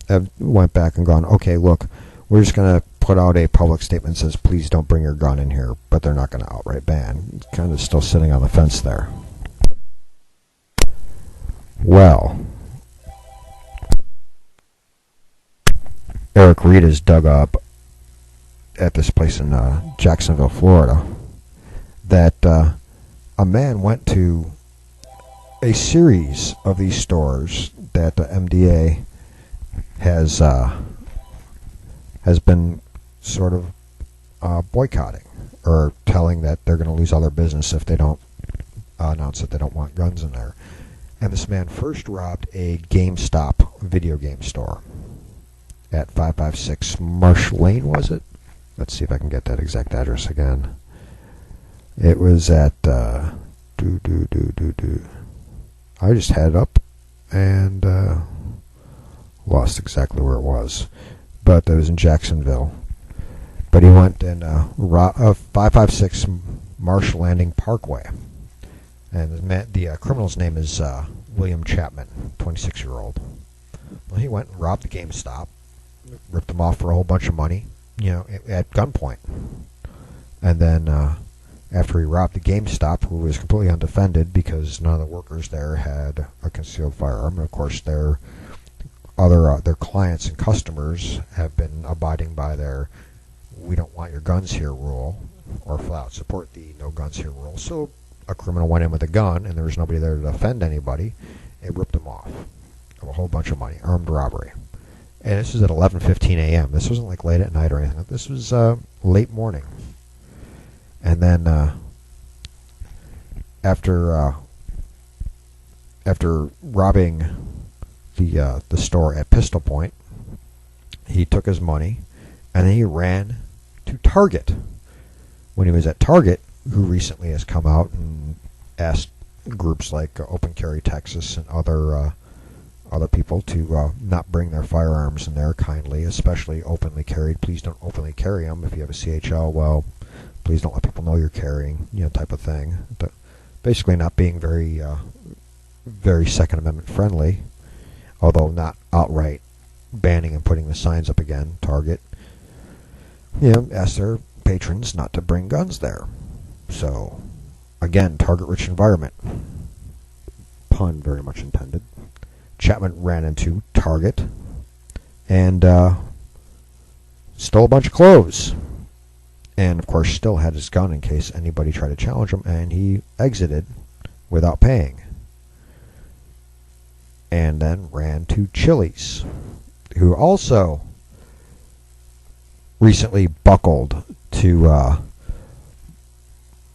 have went back and gone, okay, look, we're just going to put out a public statement that says, please don't bring your gun in here, but they're not going to outright ban. It's kind of still sitting on the fence there. Well, Eric Reed is dug up at this place in Jacksonville, Florida, that a man went to a series of these stores that the MDA has been sort of boycotting, or telling that they're going to lose all their business if they don't announce that they don't want guns in there. And this man first robbed a GameStop video game store at 556 Marsh Lane, was it? Let's see if I can get that exact address again. It was at I just had it up and lost exactly where it was, but it was in Jacksonville. But he went and 556 Marsh Landing Parkway, and the criminal's name is William Chapman, 26-year-old. Well, he went and robbed the GameStop, ripped them off for a whole bunch of money, at gunpoint. And then after he robbed the GameStop, who was completely undefended because none of the workers there had a concealed firearm, and of course their clients and customers have been abiding by their "we don't want your guns here" rule, or flat out support the "no guns here" rule. So a criminal went in with a gun, and there was nobody there to defend anybody. It ripped them off of a whole bunch of money, armed robbery. And this was at 11:15 a.m. This wasn't like late at night or anything. This was late morning. And then after robbing the store at pistol point, he took his money, and then he ran to Target. When he was at Target, who recently has come out and asked groups like Open Carry Texas and other people to not bring their firearms in there kindly, especially openly carried. Please don't openly carry them. If you have a CHL, well, please don't let people know you're carrying, type of thing. But basically not being very, very Second Amendment friendly, although not outright banning and putting the signs up again. Target, ask their patrons not to bring guns there. So, again, target-rich environment. Pun very much intended. Chapman ran into Target and stole a bunch of clothes. And, of course, still had his gun in case anybody tried to challenge him, and he exited without paying. And then ran to Chili's, who also recently buckled to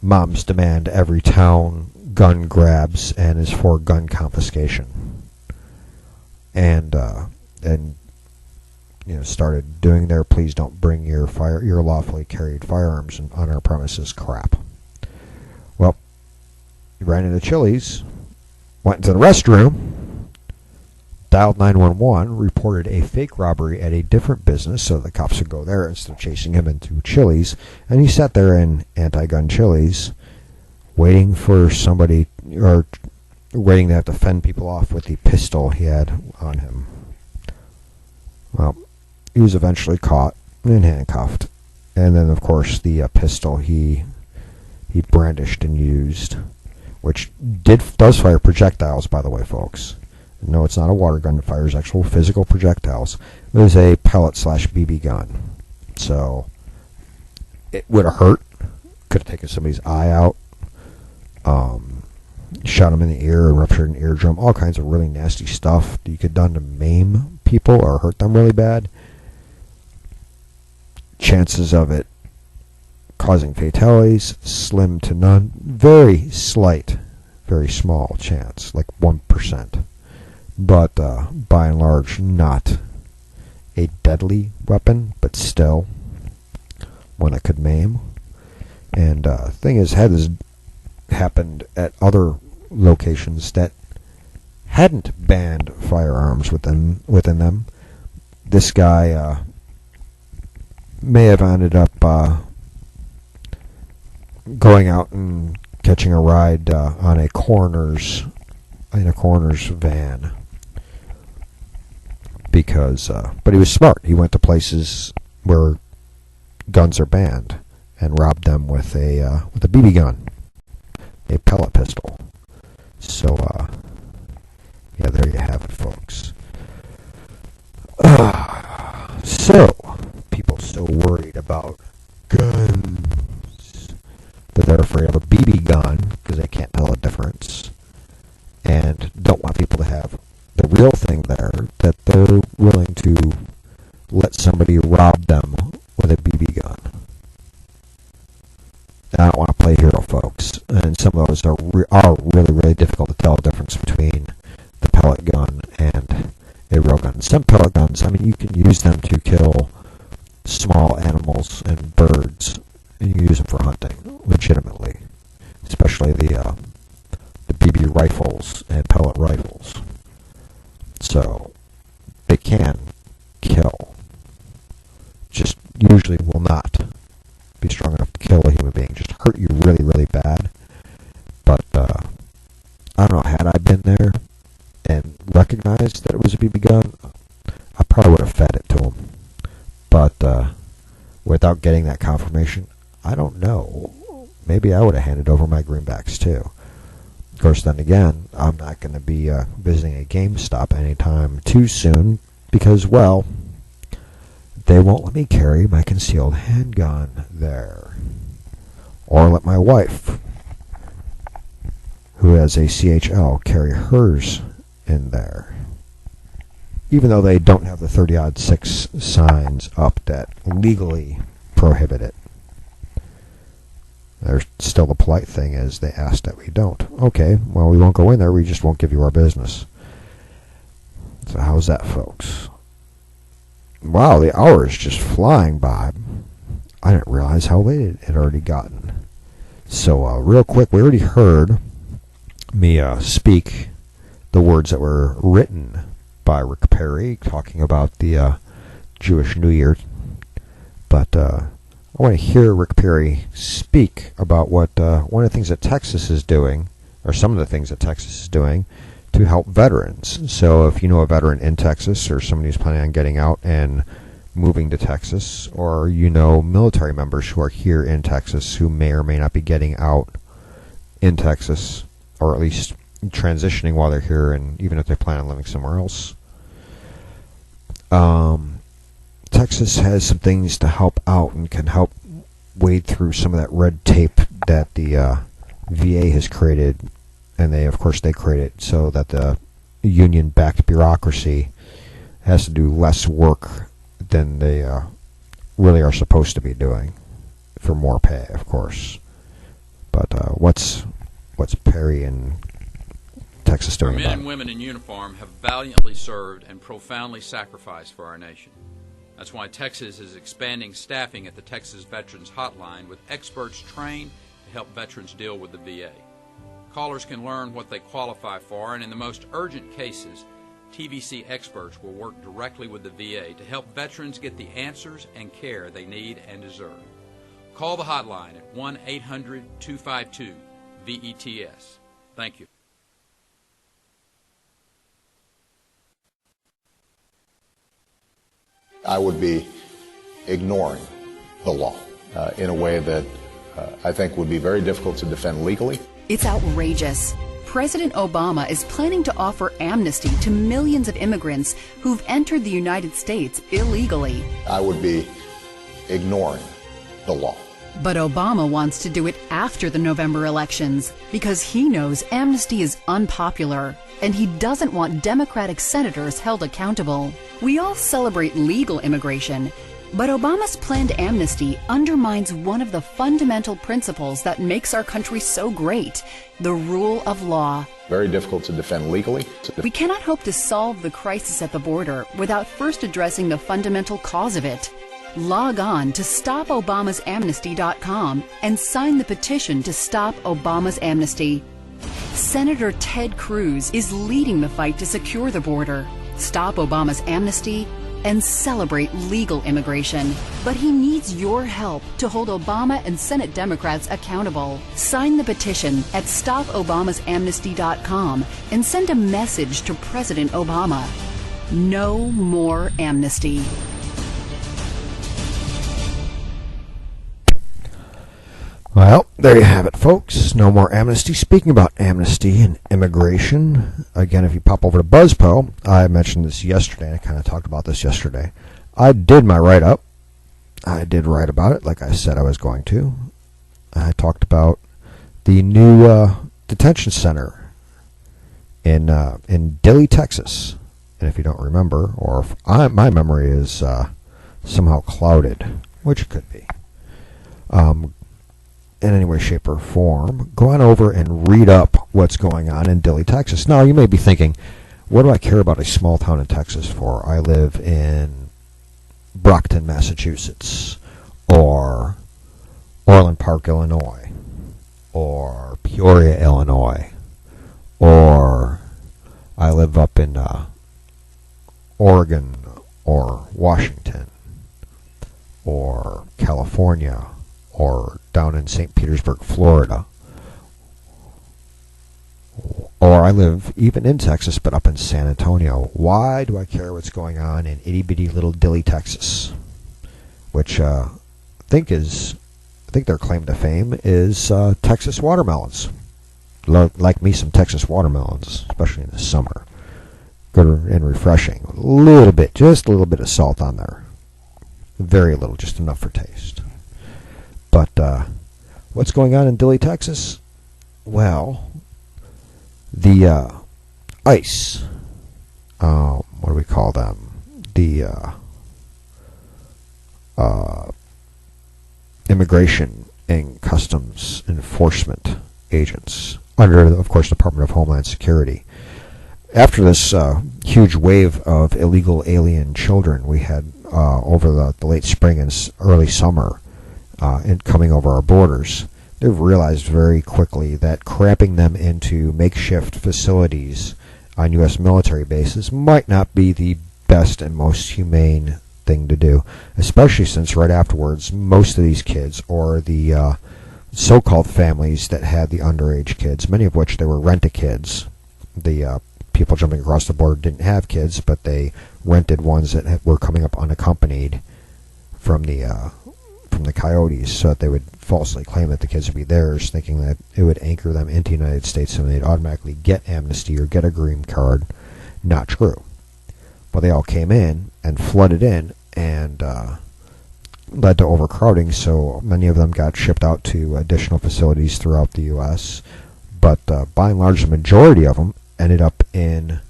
Mom's demand every town gun grabs and is for gun confiscation. And started doing their "please don't bring your lawfully carried firearms on our premises" crap. Well, he ran into Chili's, went into the restroom, dialed 911, reported a fake robbery at a different business so the cops would go there instead of chasing him into Chili's, and he sat there in anti-gun Chili's waiting for somebody, or waiting to have to fend people off with the pistol he had on him. Well, he was eventually caught and handcuffed, and then of course the pistol he brandished and used, which does fire projectiles, by the way, folks. No, it's not a water gun that fires actual physical projectiles. It was a pellet/BB gun. So it would have hurt. Could have taken somebody's eye out. Shot him in the ear, ruptured an eardrum, all kinds of really nasty stuff that you could have done to maim people or hurt them really bad. Chances of it causing fatalities, slim to none. Very slight, very small chance, like 1%. But by and large, not a deadly weapon, but still one that could maim. And thing is, had this happened at other locations that hadn't banned firearms within them, this guy may have ended up going out and catching a ride in a coroner's van. because, but he was smart. He went to places where guns are banned and robbed them with a BB gun, a pellet pistol. So, yeah, there you have it, folks. So, people so worried about guns that they're afraid of a BB gun because they can't tell the difference, and don't want people to have the real thing there, that they're willing to let somebody rob them with a BB gun. I don't want to play hero, folks, and some of those are really, really difficult to tell the difference between the pellet gun and a real gun. Some pellet guns, I mean, you can use them to kill small animals and birds, and you can use them for hunting, legitimately, especially the BB rifles and pellet rifles. So, they can kill, just usually will not be strong enough to kill a human being, just hurt you really, really bad. But, I don't know, had I been there and recognized that it was a BB gun, I probably would have fed it to him. But, without getting that confirmation, I don't know. Maybe I would have handed over my greenbacks too. Of course, then again, I'm not going to be visiting a GameStop anytime too soon because, well, they won't let me carry my concealed handgun there. Or let my wife, who has a CHL, carry hers in there. Even though they don't have the 30-06 signs up that legally prohibit it. There's still the polite thing is they ask that we don't. Okay, well, we won't go in there, we just won't give you our business. So how's that, folks? Wow, the hour is just flying by. I didn't realize how late it had already gotten. So, real quick, we already heard me speak the words that were written by Rick Perry, talking about the Jewish New Year. But I want to hear Rick Perry speak about what one of the things that Texas is doing, or some of the things that Texas is doing, to help veterans. So if you know a veteran in Texas, or somebody who's planning on getting out and moving to Texas, or you know military members who are here in Texas who may or may not be getting out in Texas, or at least transitioning while they're here, and even if they plan on living somewhere else, Texas has some things to help out and can help wade through some of that red tape that the VA has created, and they created so that the union-backed bureaucracy has to do less work than they really are supposed to be doing for more pay, of course. But what's Perry and Texas doing about it? Our men and women in uniform have valiantly served and profoundly sacrificed for our nation. That's why Texas is expanding staffing at the Texas Veterans Hotline with experts trained to help veterans deal with the VA. Callers can learn what they qualify for, and in the most urgent cases, TVC experts will work directly with the VA to help veterans get the answers and care they need and deserve. Call the hotline at 1-800-252-VETS. Thank you. I would be ignoring the law in a way that I think would be very difficult to defend legally. It's outrageous. President Obama is planning to offer amnesty to millions of immigrants who've entered the United States illegally. I would be ignoring the law. But Obama wants to do it after the November elections because he knows amnesty is unpopular and he doesn't want Democratic senators held accountable. We all celebrate legal immigration, but Obama's planned amnesty undermines one of the fundamental principles that makes our country so great, the rule of law. Very difficult to defend legally. We cannot hope to solve the crisis at the border without first addressing the fundamental cause of it. Log on to StopObamasAmnesty.com and sign the petition to stop Obama's amnesty. Senator Ted Cruz is leading the fight to secure the border, stop Obama's amnesty, and celebrate legal immigration. But he needs your help to hold Obama and Senate Democrats accountable. Sign the petition at StopObamasAmnesty.com and send a message to President Obama. No more amnesty. Well, there you have it, folks. No more amnesty. Speaking about amnesty and immigration, again, if you pop over to BuzzPo, I mentioned this yesterday. I kind of talked about this yesterday. I did my write-up. I did write about it, like I said I was going to. I talked about the new detention center in Dilley, Texas. And if you don't remember, or if my memory is somehow clouded, which it could be, in any way, shape, or form, go on over and read up what's going on in Dilley, Texas. Now, you may be thinking, what do I care about a small town in Texas for? I live in Brockton, Massachusetts, or Orland Park, Illinois, or Peoria, Illinois, or I live up in Oregon, or Washington, or California, or down in St. Petersburg, Florida. Or I live even in Texas, but up in San Antonio. Why do I care what's going on in itty-bitty little Dilley, Texas? Which I think their claim to fame is Texas watermelons. Like me some Texas watermelons, especially in the summer. Good and refreshing. Just a little bit of salt on there. Very little, just enough for taste. But what's going on in Dilley, Texas? Well, the ICE, what do we call them? The Immigration and Customs Enforcement agents, under, of course, the Department of Homeland Security. After this huge wave of illegal alien children we had over the late spring and early summer, and coming over our borders, they've realized very quickly that cramping them into makeshift facilities on U.S. military bases might not be the best and most humane thing to do, especially since right afterwards, most of these kids, or the so-called families that had the underage kids, many of which they were rent-a-kids, the people jumping across the border didn't have kids, but they rented ones that were coming up unaccompanied from the coyotes, so that they would falsely claim that the kids would be theirs, thinking that it would anchor them into the United States and they'd automatically get amnesty or get a green card. Not true. But they all came in and flooded in and led to overcrowding, so many of them got shipped out to additional facilities throughout the U.S. But by and large, the majority of them ended up in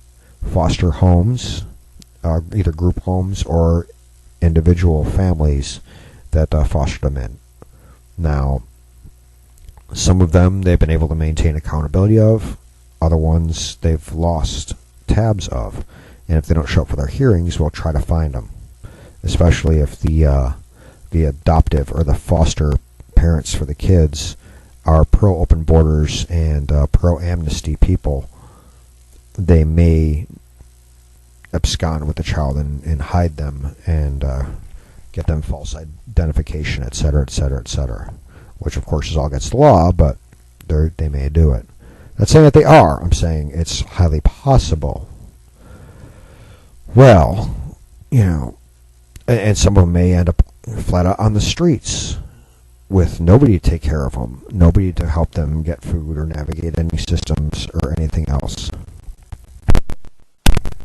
foster homes, either group homes or individual families that fostered them in. Now, some of them they've been able to maintain accountability of, other ones they've lost tabs of, and if they don't show up for their hearings, we'll try to find them, especially if the adoptive or the foster parents for the kids are pro-open borders and pro-amnesty people. They may abscond with the child and hide them and get them false identification, etc., etc., etc., which of course is all against the law, but they may do it. Not saying that they are. I'm saying it's highly possible. Well, and some of them may end up flat out on the streets with nobody to take care of them, nobody to help them get food or navigate any systems or anything else.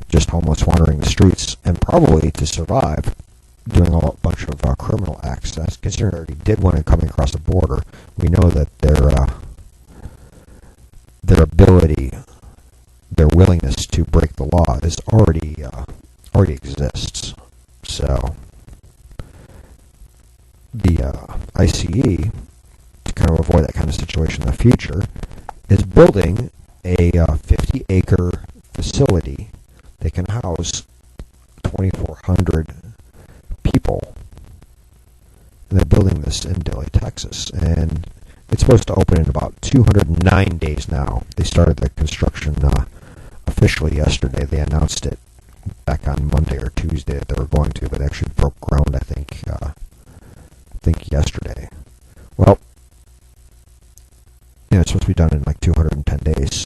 Just homeless wandering the streets, and probably to survive, doing a bunch of criminal acts. That's considering they already did one and coming across the border. We know that their ability, their willingness to break the law is already exists. So the ICE, to kind of avoid that kind of situation in the future, is building a 50-acre facility that can house 2,400 people. And they're building this in Dilley, Texas, and it's supposed to open in about 209 days now. They started the construction officially yesterday. They announced it back on Monday or Tuesday that they were going to, but actually broke ground, I think yesterday. Well, it's supposed to be done in like 210 days.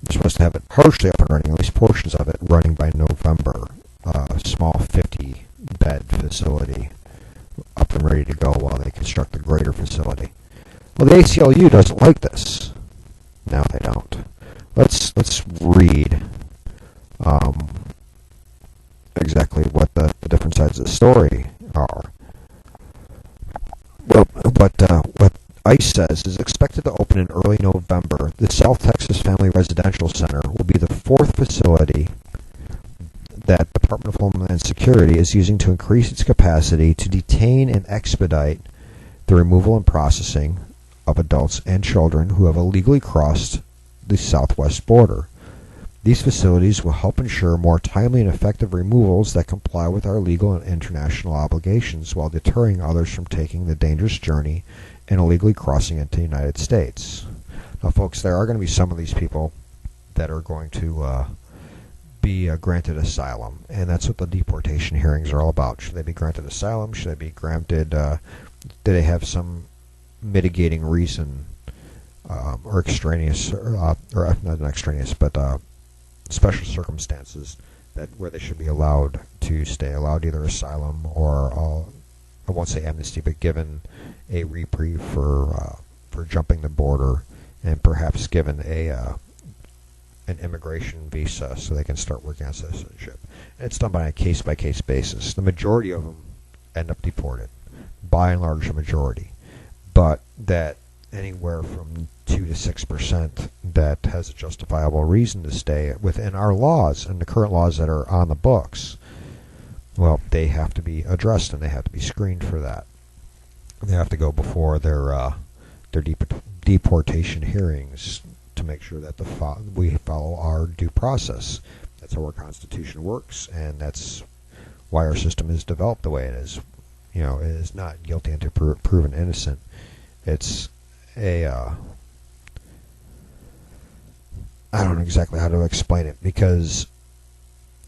They're supposed to have it partially up and running, at least portions of it, running by November. 50-bed facility up and ready to go while they construct the greater facility. Well, the ACLU doesn't like this. No, they don't. Let's read exactly what the different sides of the story are. Well, what ICE says is expected to open in early November. The South Texas Family Residential Center will be the fourth facility that the Department of Homeland Security is using to increase its capacity to detain and expedite the removal and processing of adults and children who have illegally crossed the southwest border. These facilities will help ensure more timely and effective removals that comply with our legal and international obligations while deterring others from taking the dangerous journey and illegally crossing into the United States. Now, folks, there are going to be some of these people that are going to be granted asylum, and that's what the deportation hearings are all about. Should they be granted asylum? Should they be granted, do they have some mitigating reason or extraneous, or not extraneous, but special circumstances that where they should be allowed to stay, allowed either asylum or I won't say amnesty, but given a reprieve for jumping the border, and perhaps given an immigration visa so they can start working on citizenship. And it's done by a case-by-case basis. The majority of them end up deported, by and large a majority, but that anywhere from 2 to 6% that has a justifiable reason to stay within our laws and the current laws that are on the books, well, they have to be addressed and they have to be screened for that. They have to go before their deportation hearings to make sure that we follow our due process. That's how our Constitution works, and that's why our system is developed the way it is. You know, it is not guilty until proven innocent. It's I don't know exactly how to explain it, because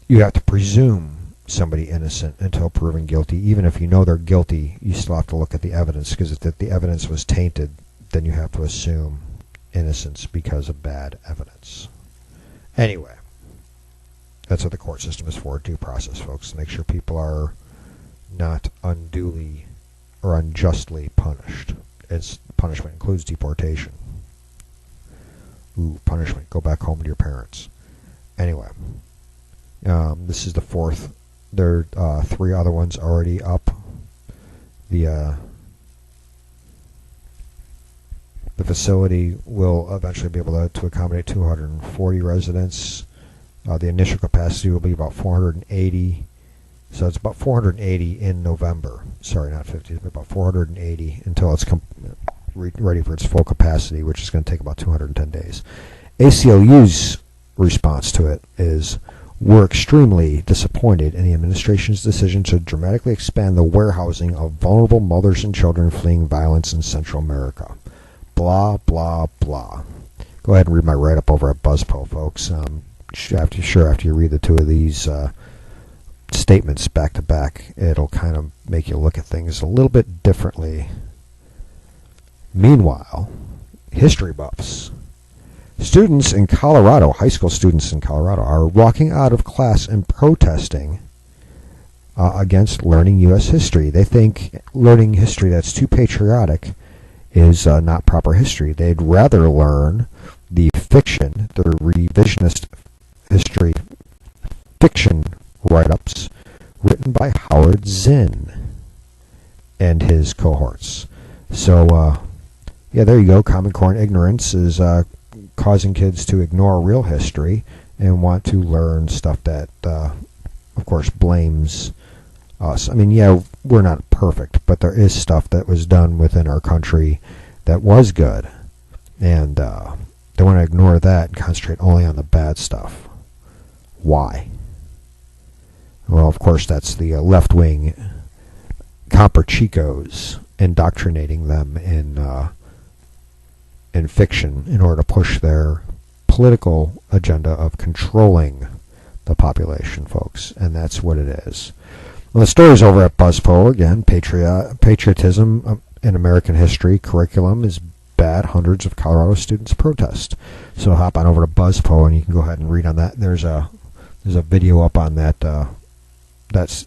you have to presume somebody innocent until proven guilty. Even if you know they're guilty, you still have to look at the evidence, because if the evidence was tainted, then you have to assume innocence because of bad evidence. Anyway, that's what the court system is for, due process, folks, to make sure people are not unduly or unjustly punished. Its punishment includes deportation. Ooh, punishment. Go back home to your parents. Anyway, this is the fourth. There are 3 other ones already up. The facility will eventually be able to accommodate 240 residents. The initial capacity will be about 480. So it's about 480 in November. Sorry, not 50, but about 480 until it's ready for its full capacity, which is going to take about 210 days. ACLU's response to it is, we're extremely disappointed in the administration's decision to dramatically expand the warehousing of vulnerable mothers and children fleeing violence in Central America. Blah, blah, blah. Go ahead and read my write-up over at BuzzPo, folks. After you read the 2 of these statements back to back, it'll kind of make you look at things a little bit differently. Meanwhile, history buffs. Students in Colorado, high school students in Colorado, are walking out of class and protesting against learning U.S. history. They think learning history that's too patriotic is not proper history. They'd rather learn the fiction, the revisionist history fiction write-ups written by Howard Zinn and his cohorts. So, yeah, there you go. Common Core ignorance is causing kids to ignore real history and want to learn stuff that, of course, blames us. I mean, yeah, we're not perfect, but there is stuff that was done within our country that was good, and they want to ignore that and concentrate only on the bad stuff. Why? Well, of course, that's the left-wing Comper-Chicos indoctrinating them in fiction in order to push their political agenda of controlling the population, folks, and that's what it is. Well, the story's over at BuzzPo again. Patriotism in American history curriculum is bad. Hundreds of Colorado students protest. So hop on over to BuzzPo and you can go ahead and read on that. There's a video up on that that's